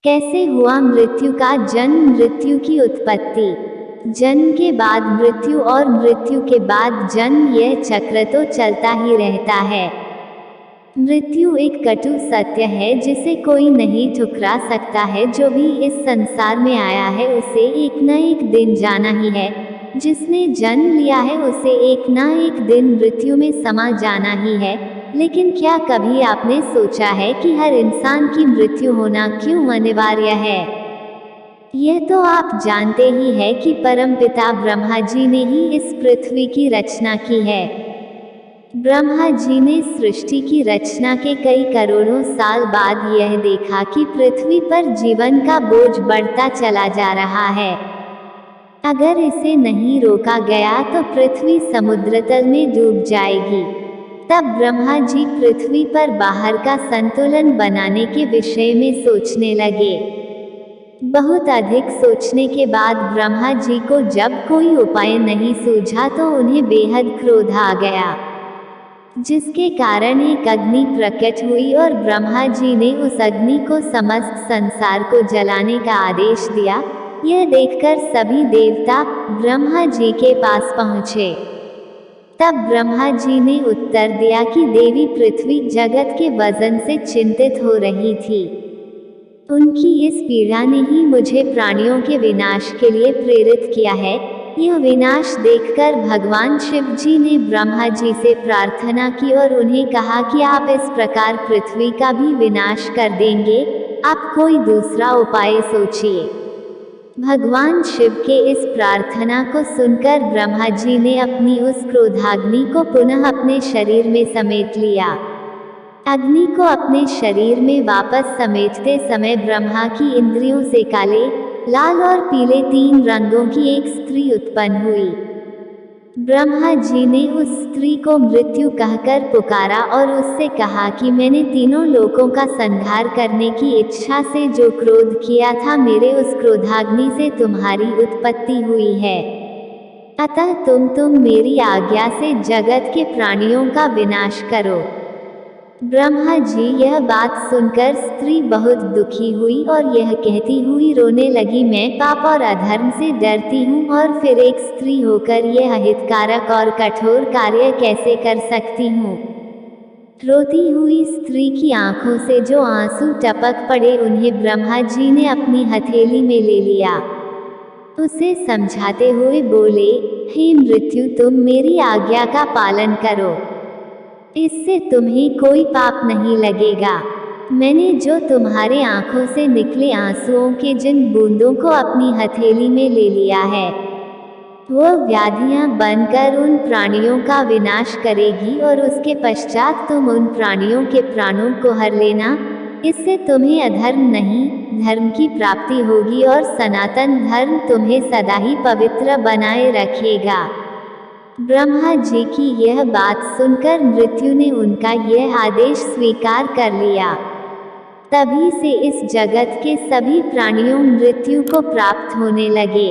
कैसे हुआ मृत्यु का जन्म, मृत्यु की उत्पत्ति। जन्म के बाद मृत्यु और मृत्यु के बाद जन्म, यह चक्र तो चलता ही रहता है। मृत्यु एक कटु सत्य है जिसे कोई नहीं ठुकरा सकता है। जो भी इस संसार में आया है उसे एक न एक दिन जाना ही है। जिसने जन्म लिया है उसे एक न एक दिन मृत्यु में समा जाना ही है। लेकिन क्या कभी आपने सोचा है कि हर इंसान की मृत्यु होना क्यों अनिवार्य है? यह तो आप जानते ही है कि परमपिता ब्रह्मा जी ने ही इस पृथ्वी की रचना की है। ब्रह्मा जी ने सृष्टि की रचना के कई करोड़ों साल बाद यह देखा कि पृथ्वी पर जीवन का बोझ बढ़ता चला जा रहा है। अगर इसे नहीं रोका गया तो पृथ्वी समुद्र तल में डूब जाएगी। तब ब्रह्मा जी पृथ्वी पर बाहर का संतुलन बनाने के विषय में सोचने लगे। बहुत अधिक सोचने के बाद ब्रह्मा जी को जब कोई उपाय नहीं सूझा तो उन्हें बेहद क्रोध आ गया, जिसके कारण एक अग्नि प्रकट हुई और ब्रह्मा जी ने उस अग्नि को समस्त संसार को जलाने का आदेश दिया। यह देखकर सभी देवता ब्रह्मा जी के पास पहुँचे। तब ब्रह्मा जी ने उत्तर दिया कि देवी पृथ्वी जगत के वजन से चिंतित हो रही थी। उनकी इस पीड़ा ने ही मुझे प्राणियों के विनाश के लिए प्रेरित किया है। यह विनाश देखकर भगवान शिव जी ने ब्रह्मा जी से प्रार्थना की और उन्हें कहा कि आप इस प्रकार पृथ्वी का भी विनाश कर देंगे, आप कोई दूसरा उपाय सोचिए। भगवान शिव के इस प्रार्थना को सुनकर ब्रह्मा जी ने अपनी उस क्रोधाग्नि को पुनः अपने शरीर में समेट लिया। अग्नि को अपने शरीर में वापस समेटते समय ब्रह्मा की इंद्रियों से काले, लाल और पीले 3 रंगों की एक स्त्री उत्पन्न हुई। ब्रह्मा जी ने उस स्त्री को मृत्यु कहकर पुकारा और उससे कहा कि मैंने तीनों लोकों का संहार करने की इच्छा से जो क्रोध किया था, मेरे उस क्रोधाग्नि से तुम्हारी उत्पत्ति हुई है। अतः तुम मेरी आज्ञा से जगत के प्राणियों का विनाश करो। ब्रह्मा जी यह बात सुनकर स्त्री बहुत दुखी हुई और यह कहती हुई रोने लगी, मैं पाप और अधर्म से डरती हूँ और फिर एक स्त्री होकर यह अहितकारक और कठोर कार्य कैसे कर सकती हूँ। रोती हुई स्त्री की आंखों से जो आंसू टपक पड़े उन्हें ब्रह्मा जी ने अपनी हथेली में ले लिया। उसे समझाते हुए बोले, हे मृत्यु, तुम मेरी आज्ञा का पालन करो, इससे तुम्हें कोई पाप नहीं लगेगा। मैंने जो तुम्हारे आंखों से निकले आंसुओं के जिन बूंदों को अपनी हथेली में ले लिया है, वो व्याधियां बनकर उन प्राणियों का विनाश करेगी और उसके पश्चात तुम उन प्राणियों के प्राणों को हर लेना। इससे तुम्हें अधर्म नहीं, धर्म की प्राप्ति होगी और सनातन धर्म तुम्हें सदा ही पवित्र बनाए रखेगा। ब्रह्मा जी की यह बात सुनकर मृत्यु ने उनका यह आदेश स्वीकार कर लिया। तभी से इस जगत के सभी प्राणियों मृत्यु को प्राप्त होने लगे।